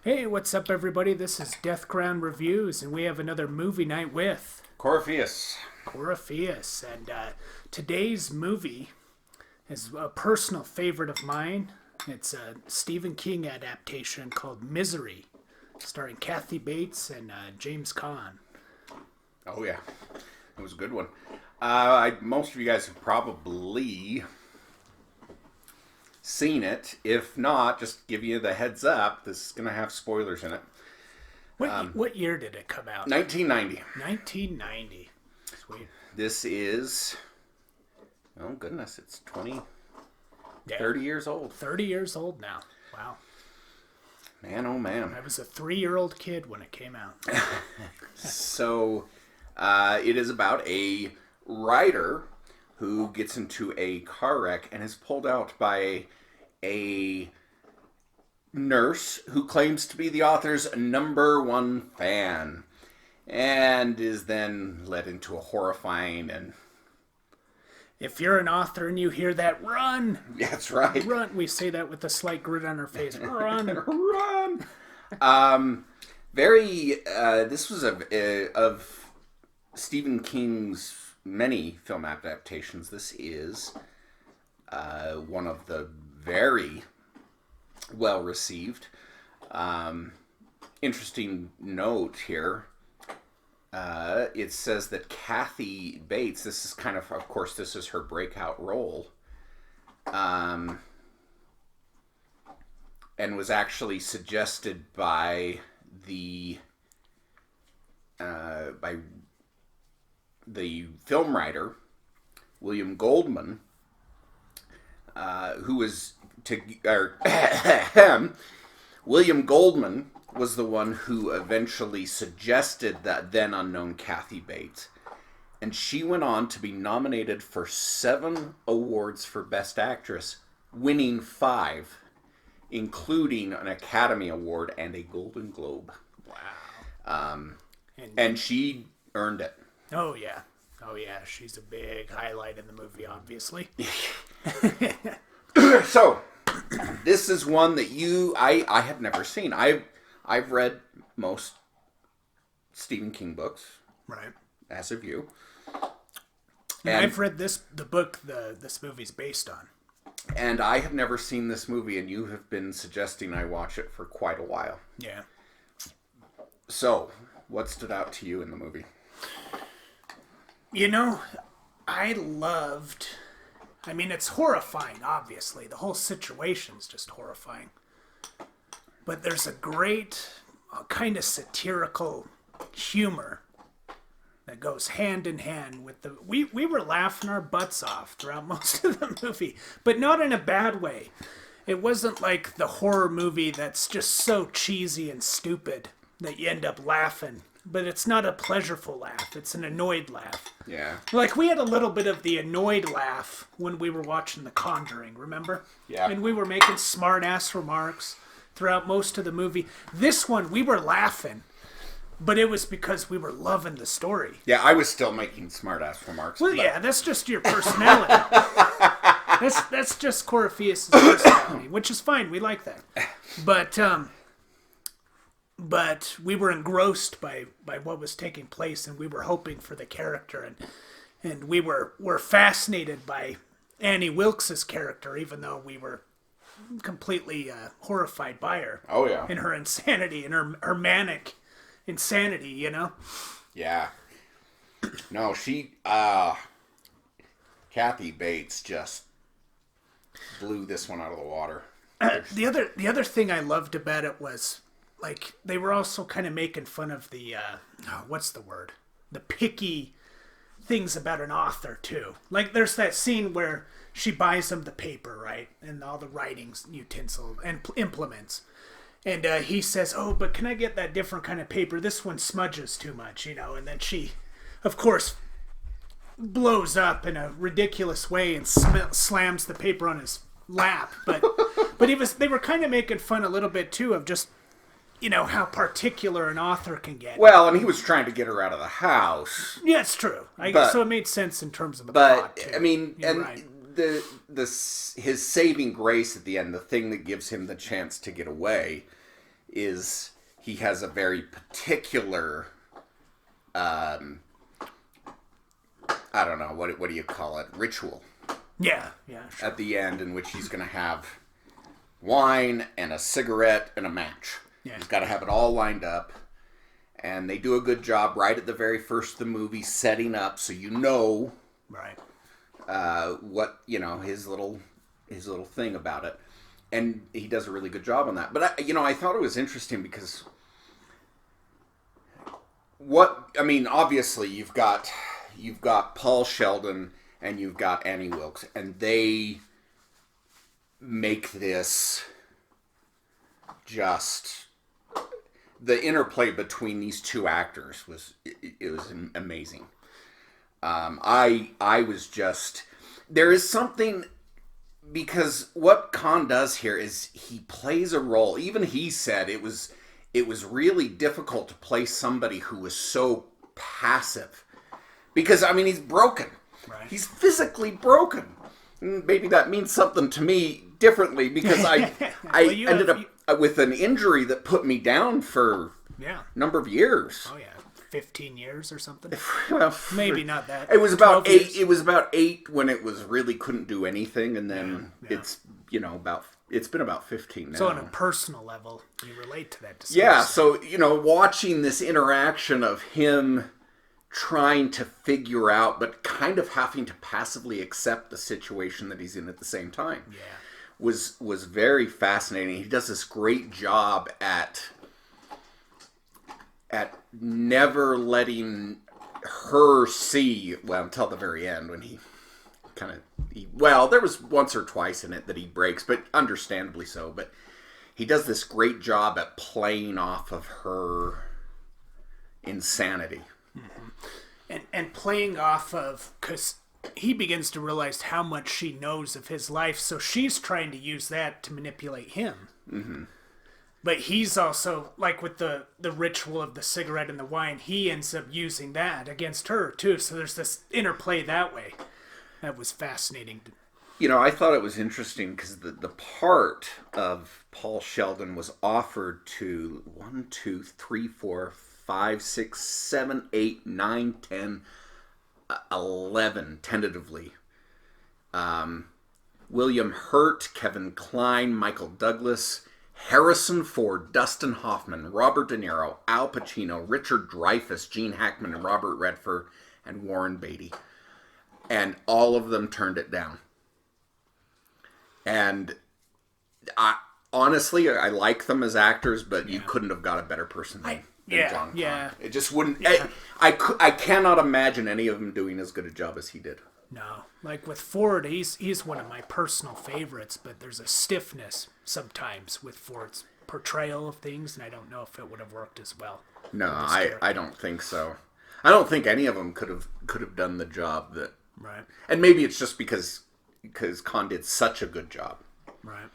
Hey, what's up, everybody? This is DeathGroundReviews, and we have another movie night with Coryphaeous. And today's movie is a personal favorite of mine. It's a Stephen King adaptation called Misery, starring Kathy Bates and James Caan. Oh, yeah. It was a good one. Most of you guys have probably seen it. If not, just give you the heads up. This is going to have spoilers in it. What year did it come out? 1990. 1990. Sweet. This is, oh goodness, it's 30 years old. 30 years old now. Wow. Man, oh man. I was a 3-year-old kid when it came out. So, it is about a writer who gets into a car wreck and is pulled out by a nurse who claims to be the author's #1 fan, and is then led into a horrifying and... If you're an author and you hear that, run! That's right. Run! We say that with a slight grin on our face. Run! Run! This was of Stephen King's many film adaptations. This is one of the very well received. Interesting note here. It says that Kathy Bates, this is kind of course, this is her breakout role, and was actually suggested by the film writer William Goldman, William Goldman was the one who eventually suggested that then unknown Kathy Bates, and she went on to be nominated for 7 awards for Best Actress, winning 5, including an Academy Award and a Golden Globe. Wow. And she earned it. Oh yeah, she's a big highlight in the movie, obviously. So, this is one that I have never seen. I've read most Stephen King books, right? As have you. And I've read the book this movie's based on. And I have never seen this movie, and you have been suggesting I watch it for quite a while. Yeah. So, what stood out to you in the movie? You know, it's horrifying, obviously. The whole situation's just horrifying. But there's a great kind of satirical humor that goes hand in hand with the... We were laughing our butts off throughout most of the movie, but not in a bad way. It wasn't like the horror movie that's just so cheesy and stupid that you end up laughing. But it's not a pleasureful laugh. It's an annoyed laugh. Yeah. Like, we had a little bit of the annoyed laugh when we were watching The Conjuring, remember? Yeah. And we were making smart-ass remarks throughout most of the movie. This one, we were laughing, but it was because we were loving the story. Yeah, I was still making smart-ass remarks. Well, yeah, that's just your personality. That's just Coryphaeous' personality, which is fine. We like that. But we were engrossed by what was taking place, and we were hoping for the character, and we were fascinated by Annie Wilkes' character, even though we were completely horrified by her. Oh, yeah. And her insanity, and her manic insanity, you know? Yeah. No, Kathy Bates just blew this one out of the water. The other thing I loved about it was, like, they were also kind of making fun of the, what's the word? The picky things about an author, too. Like, there's that scene where she buys him the paper, right? And all the writing utensils and implements. And he says, oh, but can I get that different kind of paper? This one smudges too much, you know? And then she, of course, blows up in a ridiculous way and slams the paper on his lap. But they were kind of making fun a little bit, too, of just how particular an author can get. Well, and he was trying to get her out of the house. Yeah, it's true. So it made sense in terms of the plot, too. But, I mean, You're and right. his saving grace at the end, the thing that gives him the chance to get away, is he has a very particular, I don't know, what do you call it, ritual. Yeah, sure. At the end, in which he's going to have wine and a cigarette and a match. Yeah. He's got to have it all lined up. And they do a good job right at the very first of the movie setting up so Right. What, his little thing about it. And he does a really good job on that. But, I thought it was interesting because obviously you've got Paul Sheldon and you've got Annie Wilkes, and they make this just... The interplay between these two actors was amazing. I was just... There is something... Because what Caan does here is he plays a role. Even he said it was really difficult to play somebody who was so passive. Because, he's broken. Right. He's physically broken. Maybe that means something to me differently because I ended up with an injury that put me down for a number of years. Oh, yeah. 15 years or something? Well, maybe not that. It was about 8. Years. It was about 8 when it was really couldn't do anything, and then it's been about 15 now. So on a personal level, you relate to that. Yeah, so watching this interaction of him trying to figure out, but kind of having to passively accept the situation that he's in at the same time, was very fascinating. He does this great job at never letting her see, until the very end when there was once or twice in it that he breaks, but understandably so, but he does this great job at playing off of her insanity. Mm-hmm. And playing off of, because he begins to realize how much she knows of his life, so she's trying to use that to manipulate him. Mm-hmm. But he's also, like with the ritual of the cigarette and the wine, he ends up using that against her, too. So there's this interplay that way. That was fascinating. I thought it was interesting because the part of Paul Sheldon was offered to 1, 2, 3, 4, 5, 6, 7, 8, 9, 10, 11, tentatively. William Hurt, Kevin Kline, Michael Douglas, Harrison Ford, Dustin Hoffman, Robert De Niro, Al Pacino, Richard Dreyfuss, Gene Hackman, and Robert Redford, and Warren Beatty. And all of them turned it down. And honestly, I like them as actors, but you couldn't have got a better person than John Caan. Yeah. It just wouldn't... I cannot imagine any of them doing as good a job as he did. No. Like with Ford, he's one of my personal favorites, but there's a stiffness sometimes with Ford's portrayal of things, and I don't know if it would have worked as well. No, I don't think so. I don't think any of them could have done the job that... Right. And maybe it's just because Caan did such a good job. Right.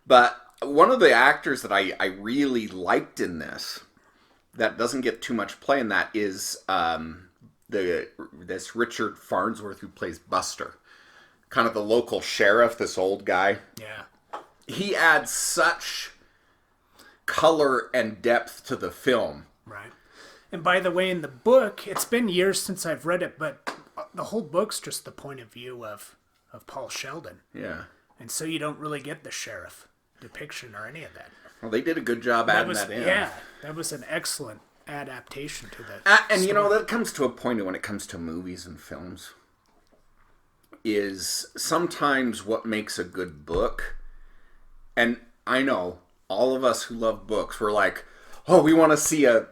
But one of the actors that I really liked in this, that doesn't get too much play in that, is this Richard Farnsworth who plays Buster. Kind of the local sheriff, this old guy. Yeah. He adds such color and depth to the film. Right. And by the way, in the book, it's been years since I've read it, but the whole book's just the point of view of Paul Sheldon. Yeah. And so you don't really get the sheriff depiction or any of that. Well, they did a good job adding that in. Yeah, that was an excellent adaptation to that. And that comes to a point when it comes to movies and films, is sometimes what makes a good book, and I know all of us who love books, we're like, oh, we want to see a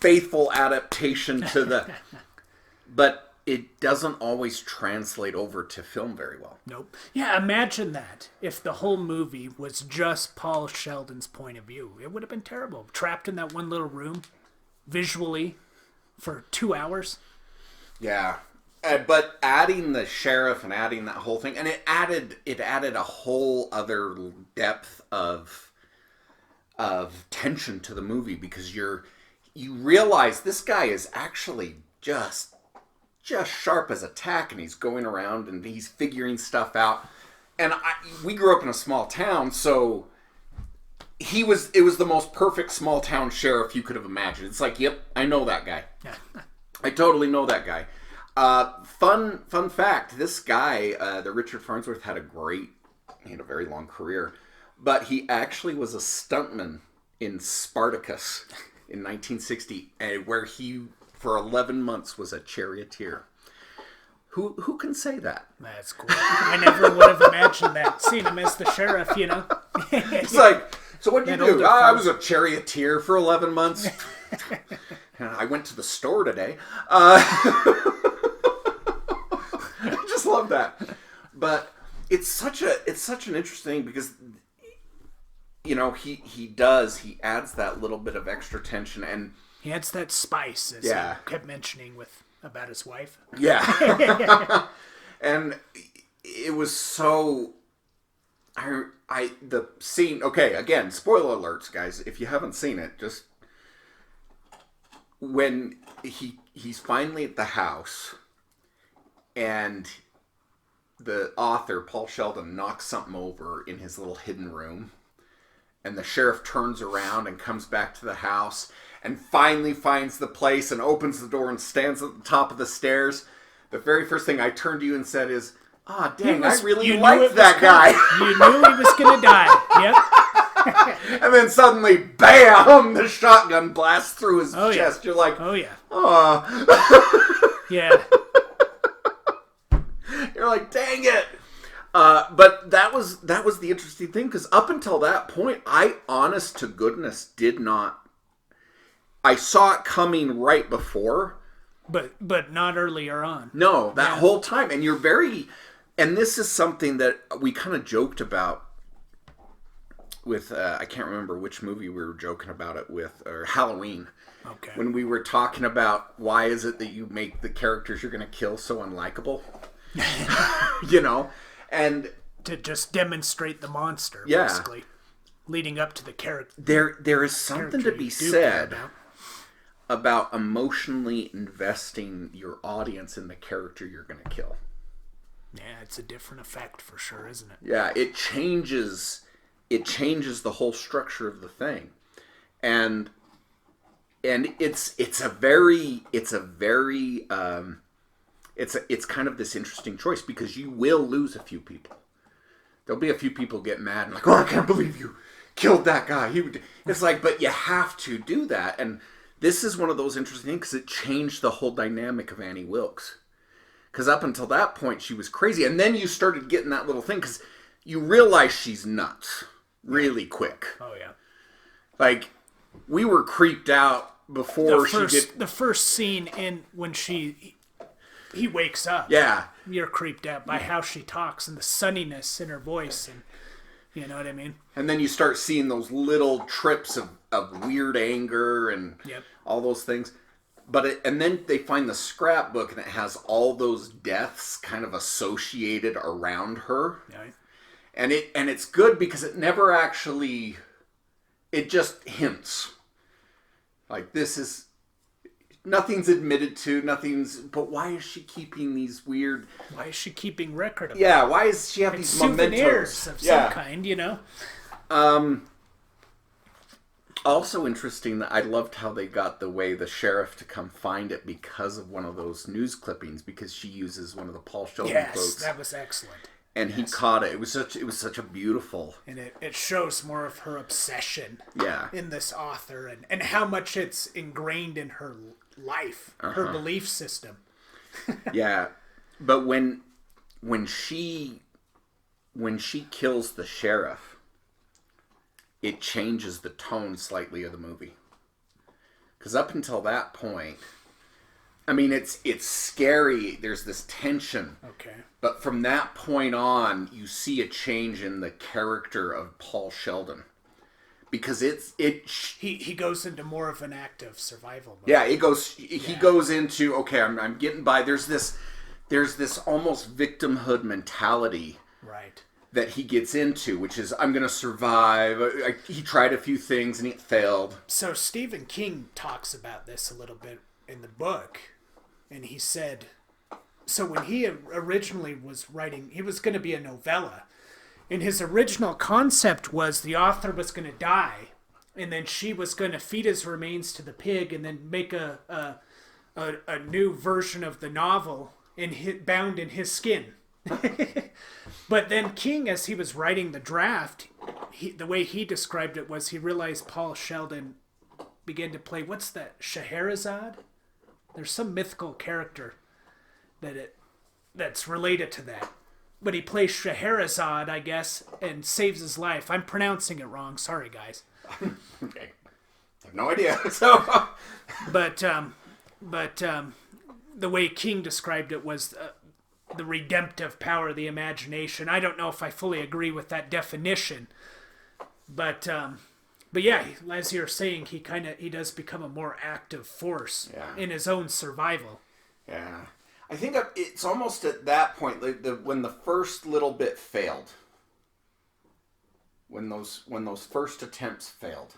faithful adaptation to the... But it doesn't always translate over to film very well. Nope. Yeah, imagine that. If the whole movie was just Paul Sheldon's point of view. It would have been terrible. Trapped in that one little room, visually, for 2 hours. Yeah. But adding the sheriff and adding that whole thing, and it added a whole other depth of of tension to the movie, because you realize this guy is actually just sharp as a tack, and he's going around and he's figuring stuff out. And we grew up in a small town, so it was the most perfect small town sheriff you could have imagined. It's like, yep, I know that guy. I totally know that guy. Fun fact, this guy, the Richard Farnsworth, had a very long career, but he actually was a stuntman in Spartacus in 1960, where he, for 11 months, was a charioteer. Who can say that? That's cool. I never would have imagined that. Seeing him as the sheriff, you know. It's like, so what'd you do? I was a charioteer for 11 months. I went to the store today. I just love that. But it's such an interesting, because he adds that little bit of extra tension, and he adds that spice, as he kept mentioning about his wife. Yeah. And it was so the scene, okay, again, spoiler alerts, guys, if you haven't seen it, just when he's finally at the house and the author, Paul Sheldon, knocks something over in his little hidden room, and the sheriff turns around and comes back to the house and finally finds the place and opens the door and stands at the top of the stairs. The very first thing I turned to you and said is, dang, I really liked that guy. You knew he was going to die. Yep. And then suddenly, bam, the shotgun blasts through his chest. You're like, oh, yeah. Yeah. You're like, dang it. But that was the interesting thing, because up until that point, I, honest to goodness, I saw it coming right before. But not earlier on. No, that whole time. And and this is something that we kind of joked about with, I can't remember which movie we were joking about it with, or Halloween. Okay. When we were talking about why is it that you make the characters you're going to kill so unlikable? And to just demonstrate the monster, basically, leading up to the character. There is something to be said about emotionally investing your audience in the character you're going to kill. Yeah, it's a different effect for sure, isn't it? Yeah, it changes the whole structure of the thing. And it's kind of this interesting choice, because you will lose a few people. There'll be a few people get mad and like, oh, I can't believe you killed that guy. It's like, but you have to do that. And this is one of those interesting things, because it changed the whole dynamic of Annie Wilkes. Because up until that point, she was crazy. And then you started getting that little thing, because you realize she's nuts really quick. Oh, yeah. Like, we were creeped out before the first scene when he wakes up. Yeah. You're creeped out by how she talks and the sunniness in her voice, and you know what I mean? And then you start seeing those little trips of weird anger and all those things. And then they find the scrapbook, and it has all those deaths kind of associated around her. Yeah. And it's good, because it never actually, it just hints. Like, this is, nothing's admitted to, but why is she keeping these weird... Why is she keeping record of it? Yeah, why does she have these souvenirs of some kind, Also interesting that I loved how they got the way the sheriff to come find it because of one of those news clippings, because she uses one of the Paul Sheldon quotes. Yes, that was excellent. And he caught it. It was such a beautiful... And it shows more of her obsession in this author, and how much it's ingrained in her life, her belief system. Yeah. But when she kills the sheriff, it changes the tone slightly of the movie. Because up until that point, I mean, it's scary. There's this tension. Okay. But from that point on, you see a change in the character of Paul Sheldon. Because he goes into more of an active survival mode. Yeah, he goes into, okay, I'm getting by. There's this almost victimhood mentality. Right. that he gets into, which is, I'm going to survive. He tried a few things and it failed. So Stephen King talks about this a little bit in the book. And he said, so when he originally was writing, he was going to be a novella. And his original concept was the author was going to die. And then she was going to feed his remains to the pig and then make a new version of the novel bound in his skin. But then King, as he was writing the draft, the way he described it was he realized Paul Sheldon began to play, what's that, Scheherazade? There's some mythical character that's related to that. But he plays Scheherazade, I guess, and saves his life. I'm pronouncing it wrong. Sorry, guys. Okay. I have no idea. So, But the way King described it was the redemptive power of the imagination. I don't know if I fully agree with that definition, but yeah, as you're saying, he does become a more active force in his own survival. Yeah, I think it's almost at that point, like when the first little bit failed, when those first attempts failed,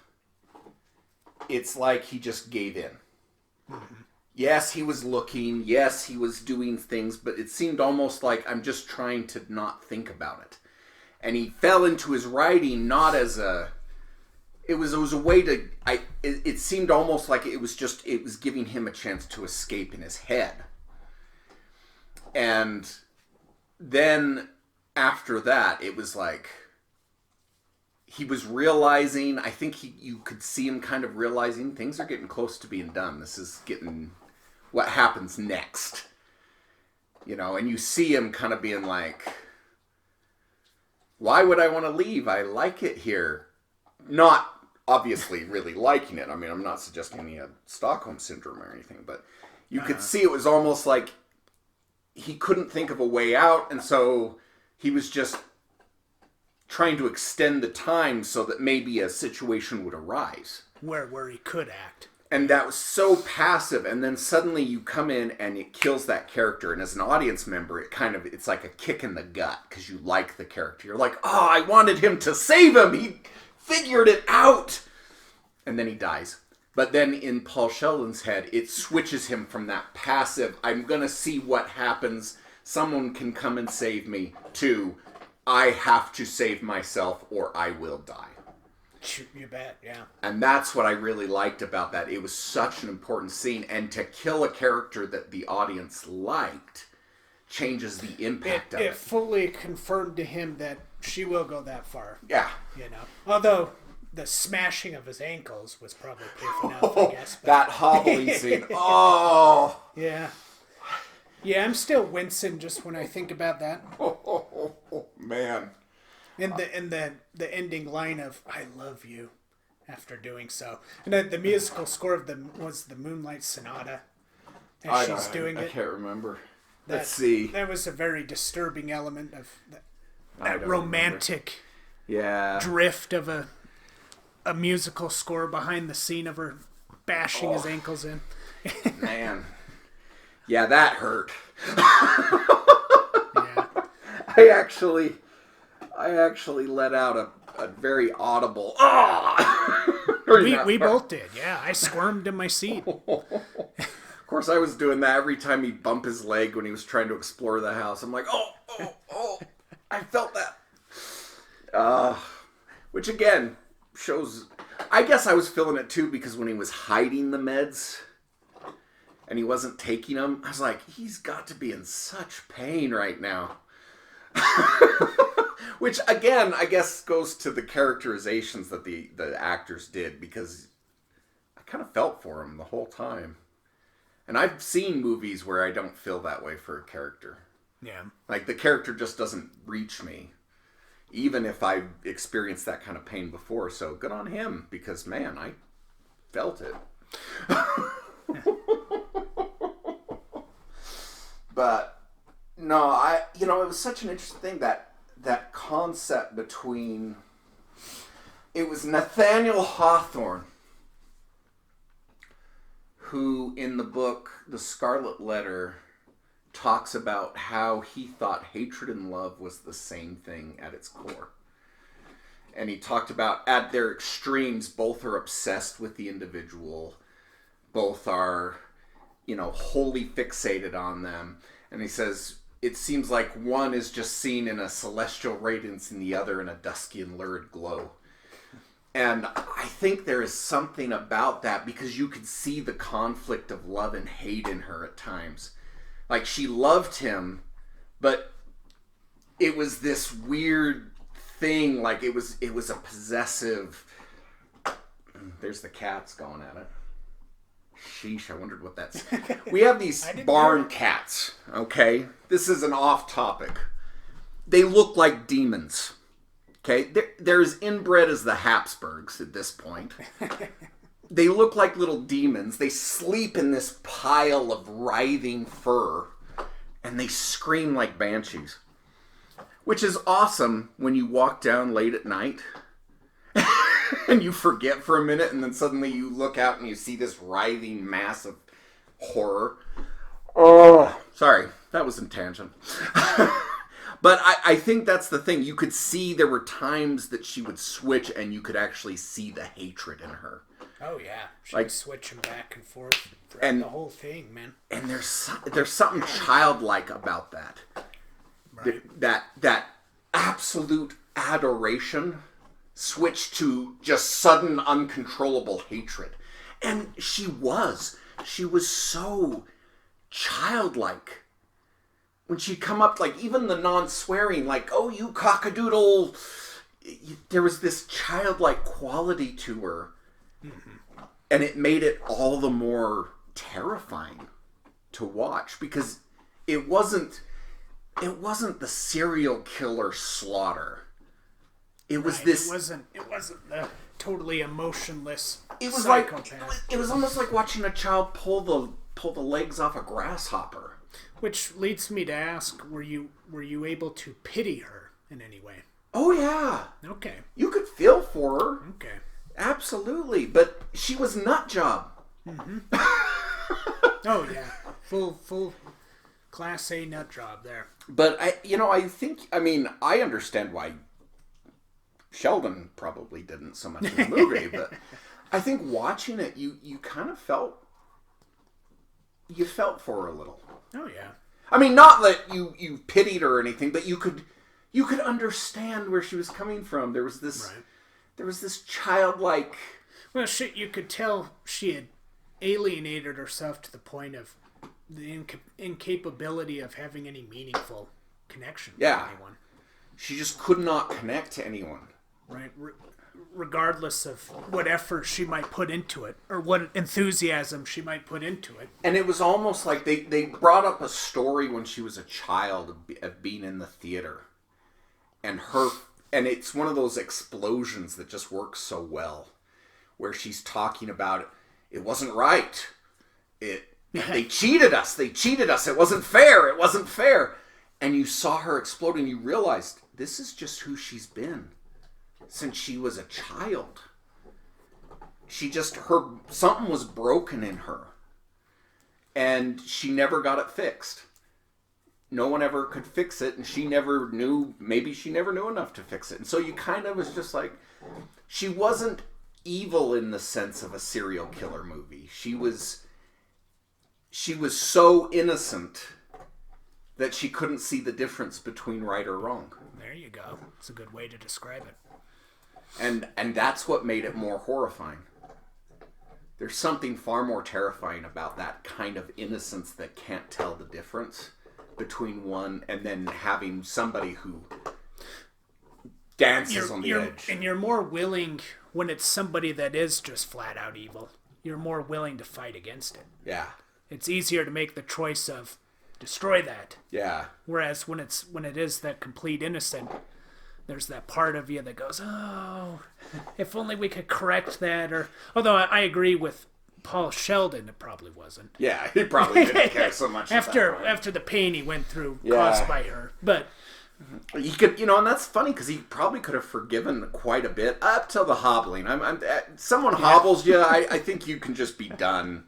it's like he just gave in. Mm-hmm. Yes, he was looking. Yes, he was doing things, but it seemed almost like I'm just trying to not think about it. And he fell into his writing not as it was a way to. It seemed almost like it was giving him a chance to escape in his head. And then after that, it was like he was realizing. I think you could see him kind of realizing things are getting close to being done. This is getting. What happens next, and you see him kind of being like, why would I want to leave? I like it here. Not obviously really liking it. I mean, I'm not suggesting he had Stockholm Syndrome or anything, but you could see it was almost like he couldn't think of a way out, and so he was just trying to extend the time so that maybe a situation would arise. Where he could act. And that was so passive, and then suddenly you come in and it kills that character, and as an audience member, it's like a kick in the gut, because you like the character. You're like, oh, I wanted him to save him! He figured it out! And then he dies. But then in Paul Sheldon's head, it switches him from that passive, I'm gonna see what happens, someone can come and save me, to, I have to save myself or I will die. You bet, yeah. And that's what I really liked about that. It was such an important scene. And to kill a character that the audience liked changes the impact of it. It fully confirmed to him that she will go that far. Yeah. Although the smashing of his ankles was probably proof enough, I guess. But... that hobbling scene. Oh! Yeah. Yeah, I'm still wincing just when I think about that. Oh, man. And the ending line of "I love you" after doing so, and the musical score was the Moonlight Sonata, as she's doing it. I can't remember. Let's see. That was a very disturbing element of that romantic drift of a musical score behind the scene of her bashing his ankles in. Man, yeah, that hurt. Yeah, I actually let out a very audible we both did, yeah. I squirmed in my seat. Of course, I was doing that every time he'd bump his leg when he was trying to explore the house. I'm like, oh, I felt that. Which again, shows, I guess I was feeling it too, because when he was hiding the meds and he wasn't taking them, I was like, he's got to be in such pain right now. Which, again, I guess goes to the characterizations that the actors did, because I kind of felt for him the whole time. And I've seen movies where I don't feel that way for a character. Yeah. Like, the character just doesn't reach me, even if I've experienced that kind of pain before. So, good on him, because, man, I felt it. But, no, it was such an interesting thing that concept between, it was Nathaniel Hawthorne who in the book The Scarlet Letter talks about how he thought hatred and love was the same thing at its core. And he talked about at their extremes, both are obsessed with the individual, both are, wholly fixated on them. And he says, it seems like one is just seen in a celestial radiance and the other in a dusky and lurid glow. And I think there is something about that because you could see the conflict of love and hate in her at times. Like, she loved him, but it was this weird thing, like it was a possessive... There's the cats going at it. Sheesh, I wondered what that's... We have these barn cats, okay? This is an off topic. They look like demons. Okay, they're as inbred as the Habsburgs at this point. They look like little demons. They sleep in this pile of writhing fur, and they scream like banshees. Which is awesome when you walk down late at night, and you forget for a minute, and then suddenly you look out and you see this writhing mass of horror. Oh, sorry, that was in tangent. But I think that's the thing. You could see there were times that she would switch and you could actually see the hatred in her. Oh, yeah. She would switch them back and forth throughout the whole thing, man. And there's something childlike about that. Right. That absolute adoration switched to just sudden, uncontrollable hatred. And she was so childlike. When she'd come up, like, even the non-swearing, like, oh, you cockadoodle, there was this childlike quality to her. Mm-hmm. And it made it all the more terrifying to watch because it wasn't the serial killer slaughter. It was this... It wasn't the totally emotionless psychopath. It was almost like watching a child pull the legs off a grasshopper. Which leads me to ask, were you able to pity her in any way? Oh, yeah. Okay. You could feel for her. Okay. Absolutely. But she was nut job. Mm-hmm. Oh, yeah. Full Class A nut job there. But, I understand why Sheldon probably didn't so much in the movie, but I think watching it, you kind of felt for her a little. Oh, yeah. I mean, not that you pitied her or anything, but you could understand where she was coming from. There was this childlike... Well, shit, you could tell she had alienated herself to the point of the incapability of having any meaningful connection with anyone. She just could not connect to anyone. Right. Regardless of what effort she might put into it, or what enthusiasm she might put into it. And it was almost like they brought up a story when she was a child of being in the theater. And it's one of those explosions that just works so well. Where she's talking about it wasn't right. They cheated us. It wasn't fair. And you saw her explode and you realized this is just who she's been since she was a child. Something was broken in her. And she never got it fixed. No one ever could fix it, and maybe she never knew enough to fix it. And so you kind of was just like, she wasn't evil in the sense of a serial killer movie. She was so innocent that she couldn't see the difference between right or wrong. There you go. It's a good way to describe it. And that's what made it more horrifying. There's something far more terrifying about that kind of innocence that can't tell the difference between one and then having somebody who dances on the edge. And you're more willing, when it's somebody that is just flat out evil, you're more willing to fight against it. Yeah. It's easier to make the choice of destroy that. Yeah. Whereas when it is that complete innocent, there's that part of you that goes, oh, if only we could correct that. Or although I agree with Paul Sheldon, it probably wasn't. Yeah, he probably didn't care so much after the pain he went through caused by her. But he could, and that's funny because he probably could have forgiven quite a bit up till the hobbling. Someone hobbles you, I think you can just be done.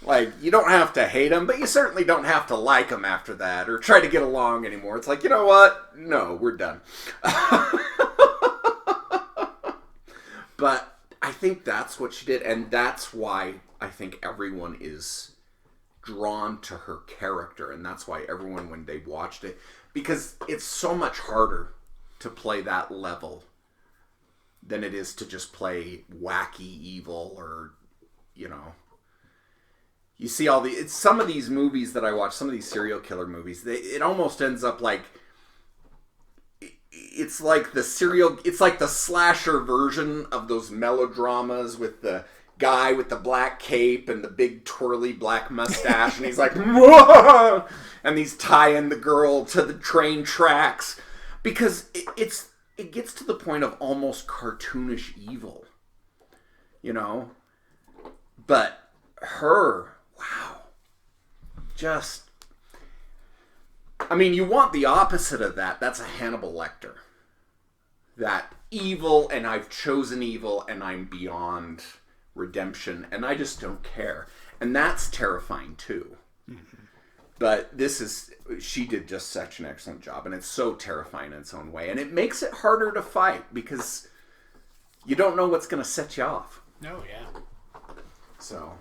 Like, you don't have to hate him, but you certainly don't have to like him after that or try to get along anymore. It's like, you know what? No, we're done. But I think that's what she did, and that's why I think everyone is drawn to her character, and that's why everyone, when they watched it, because it's so much harder to play that level than it is to just play wacky evil or, you know. You see some of these movies that I watch, some of these serial killer movies, it almost ends up like, it's like the slasher version of those melodramas with the guy with the black cape and the big twirly black mustache, and he's like, whoa! And he's tying the girl to the train tracks, because it gets to the point of almost cartoonish evil, you know? But her, wow, just, I mean, you want the opposite of that. That's a Hannibal Lecter. That evil, and I've chosen evil, and I'm beyond redemption, and I just don't care. And that's terrifying too. Mm-hmm. But she did just such an excellent job, and it's so terrifying in its own way. And it makes it harder to fight, because you don't know what's going to set you off. Oh, yeah. So.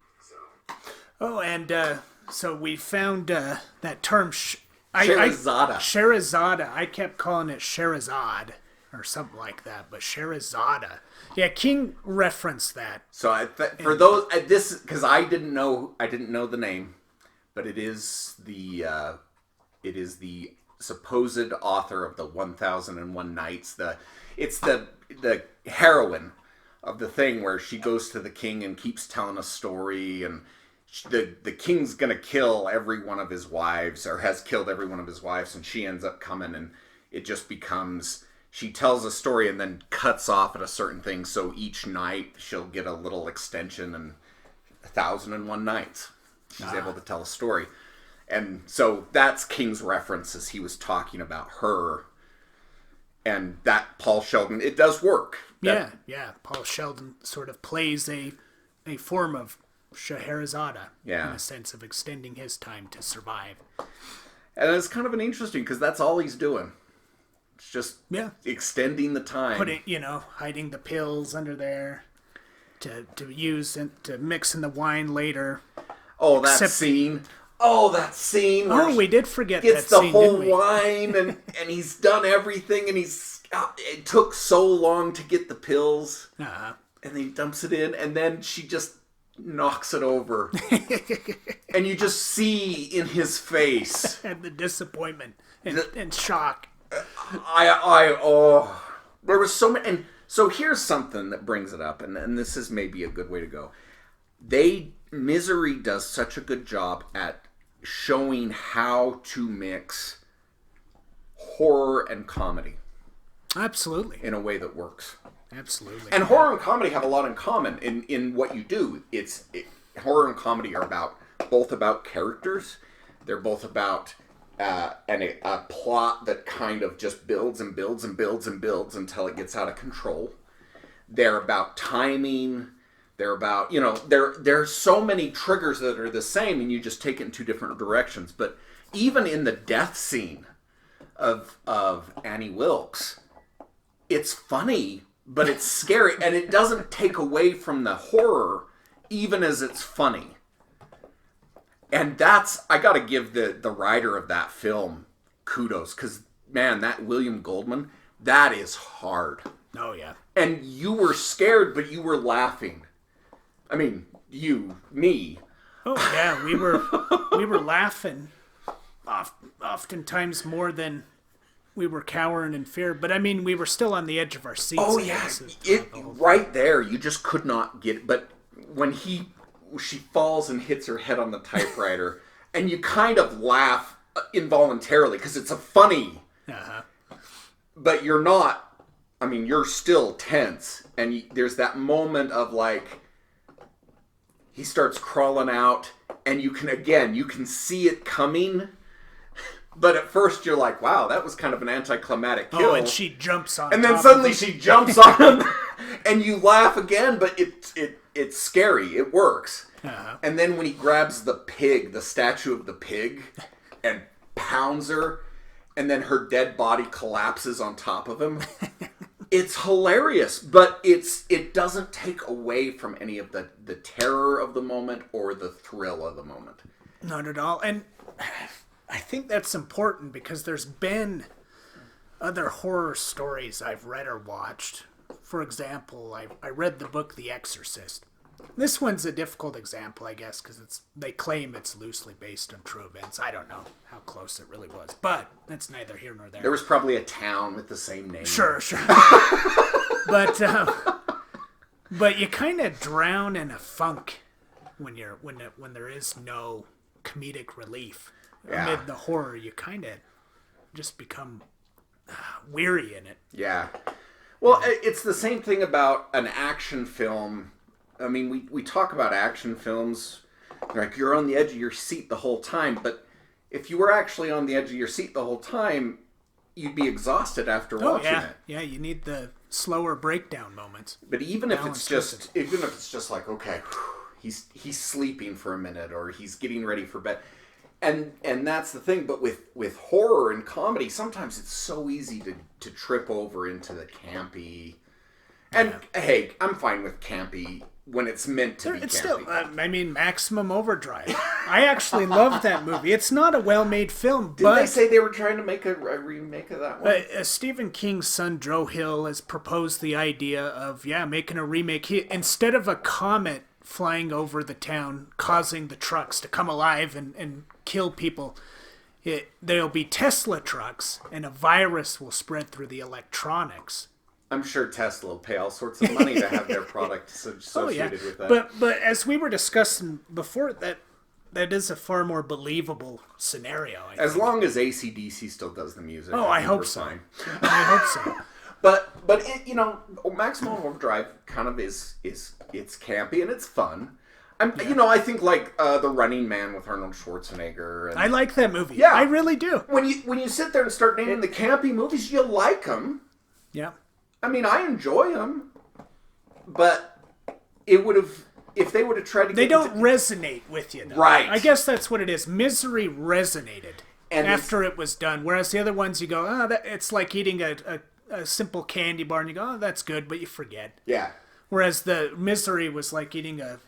Oh, and so we found that term... Sherazada. Sherazada. I kept calling it Sherazade or something like that, but Sherazada. Yeah, King referenced that. So for those because I didn't know the name, but it is the supposed author of the 1001 Nights. It's the heroine of the thing where she goes to the king and keeps telling a story, and the king's gonna kill every one of his wives, or has killed every one of his wives, and she ends up coming, and it just becomes, she tells a story and then cuts off at a certain thing, so each night she'll get a little extension, and 1001 nights she's able to tell a story. And so that's King's reference, as he was talking about her, and that Paul Sheldon, it does work. Yeah. Paul Sheldon sort of plays a form of Scheherazade, in a sense of extending his time to survive. And it's kind of an interesting, because that's all he's doing. It's just extending the time. Hiding the pills under there to use and to mix in the wine later. Oh, that scene. Where we did forget that gets the scene, whole wine, and he's done everything, and it took so long to get the pills. Uh-huh. And then he dumps it in, and then she just knocks it over. And you just see in his face and the disappointment and shock. There was so many. And so here's something that brings it up, and this is maybe a good way to go. Misery does such a good job at showing how to mix horror and comedy. Absolutely. In a way that works. Absolutely. And horror and comedy have a lot in common in what you do. Horror and comedy are both about characters. They're both about a plot that kind of just builds and builds and builds and builds until it gets out of control. They're about timing. They're about, there's so many triggers that are the same, and you just take it in two different directions. But even in the death scene of Annie Wilkes, it's funny, but it's scary, and it doesn't take away from the horror, even as it's funny. And I gotta give the writer of that film kudos, because, man, that William Goldman, that is hard. Oh, yeah. And you were scared, but you were laughing. I mean, me. Oh, yeah, we were laughing oftentimes more than we were cowering in fear, but I mean, we were still on the edge of our seats. Oh yeah, right there, you just could not get it. But when she falls and hits her head on the typewriter, and you kind of laugh involuntarily because it's a funny. Uh-huh. But you're not. I mean, you're still tense, and there's that moment of like, he starts crawling out, and you can see it coming. But at first you're like, wow, that was kind of an anticlimactic kill. Oh, and she jumps on and then suddenly she jumps on him, and you laugh again, but it's scary. It works. Uh-huh. And then when he grabs the pig, the statue of the pig, and pounds her, and then her dead body collapses on top of him, it's hilarious. But it doesn't take away from any of the terror of the moment or the thrill of the moment. Not at all. And I think that's important because there's been other horror stories I've read or watched. For example, I read the book The Exorcist. This one's a difficult example, I guess, because they claim it's loosely based on true events. I don't know how close it really was, but that's neither here nor there. There was probably a town with the same name. Sure. But you kind of drown in a funk when there is no comedic relief amid the horror. You kind of just become weary in it. Yeah. Well, it's the same thing about an action film. I mean, we talk about action films, like you're on the edge of your seat the whole time, but if you were actually on the edge of your seat the whole time, you'd be exhausted after watching it. Yeah, you need the slower breakdown moments. But even if it's just like, okay, he's sleeping for a minute or he's getting ready for bed. And that's the thing, but with horror and comedy, sometimes it's so easy to trip over into the campy. And hey, I'm fine with campy when it's meant to be it's campy. Still, Maximum Overdrive. I actually love that movie. It's not a well-made film, Didn't they say they were trying to make a remake of that one? Stephen King's son, Joe Hill, has proposed the idea of, making a remake. Instead of a comet flying over the town, causing the trucks to come alive and kill people, there'll be Tesla trucks, and a virus will spread through the electronics. I'm sure Tesla will pay all sorts of money to have their product associated with that. But as we were discussing before, that is a far more believable scenario. As long as AC/DC still does the music. I hope so. I hope so. But it, Maximum Overdrive kind of is it's campy and it's fun. I think like The Running Man with Arnold Schwarzenegger. I like that movie. Yeah, I really do. When you sit there and start naming the campy movies, you like them. Yeah. I mean, I enjoy them, but it would have if they would have tried to. They don't resonate with you, though. Right? I guess that's what it is. Misery resonated after it was done, whereas the other ones you go, it's like eating a simple candy bar, and you go, that's good, but you forget. Yeah. Whereas the Misery was like eating a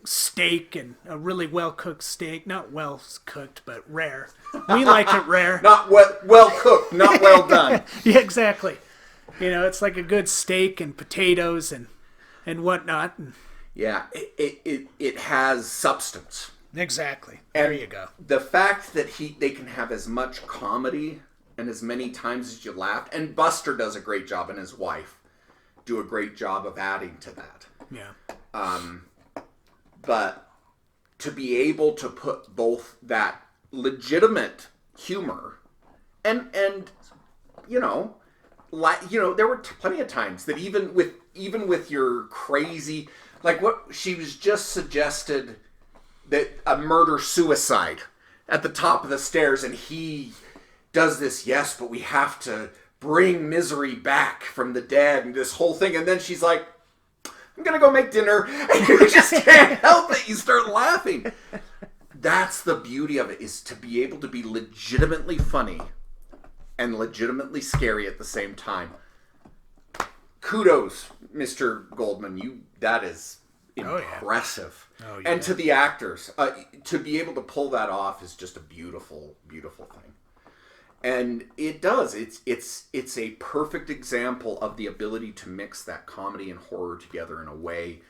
steak, and a really well-cooked steak. Not well-cooked, but rare. We like it rare. Not well-cooked, not well done. Yeah, exactly. It's like a good steak and potatoes and whatnot. Yeah, it has substance. Exactly. And there you go. The fact that they can have as much comedy and as many times as you laugh, and Buster does a great job, and his wife do a great job of adding to that. Yeah. But to be able to put both that legitimate humor and there were plenty of times that even with your crazy, like what she was just suggested, that a murder-suicide at the top of the stairs, and he does this, yes, but we have to bring Misery back from the dead, and this whole thing, and then she's like, I'm gonna go make dinner, and you just can't help it. You start laughing. That's the beauty of it, is to be able to be legitimately funny and legitimately scary at the same time. Kudos, Mr. Goldman. That is impressive. Oh, yeah. And to the actors, to be able to pull that off is just a beautiful, beautiful thing. And it does. It's a perfect example of the ability to mix that comedy and horror together in a way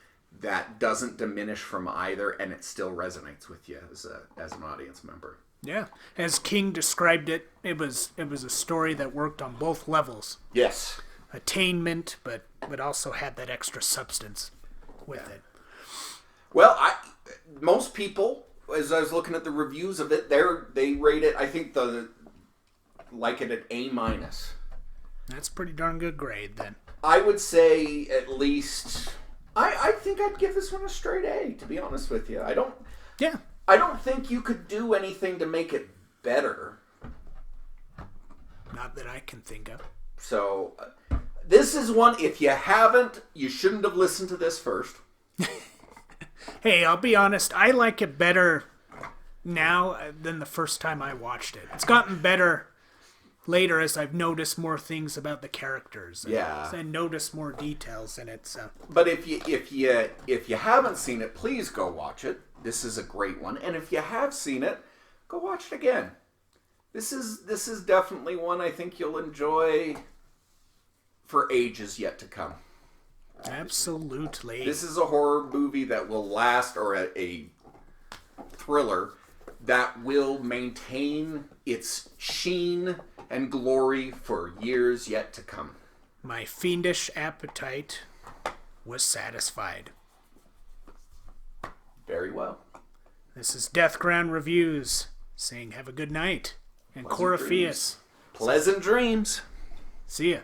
that doesn't diminish from either, and it still resonates with you as an audience member. Yeah, as King described it, it was a story that worked on both levels. Yes, attainment, but also had that extra substance with it. Well, most people, as I was looking at the reviews of it, they rate it. I think like it at A-. That's a pretty darn good grade then. I would say at least. I think I'd give this one a straight A. To be honest with you, I don't. Yeah. I don't think you could do anything to make it better. Not that I can think of. So, This is one, if you haven't, you shouldn't have listened to this first. Hey, I'll be honest, I like it better now than the first time I watched it. It's gotten better later as I've noticed more things about the characters. And noticed more details in it. So. But if you haven't seen it, please go watch it. This is a great one. And if you have seen it, go watch it again. This is definitely one I think you'll enjoy for ages yet to come. Absolutely. This is a horror movie that will last, or a thriller that will maintain its sheen and glory for years yet to come. My fiendish appetite was satisfied. Very well. This is DeathGroundReviews saying have a good night. And Coryphaeous. Pleasant dreams. See ya.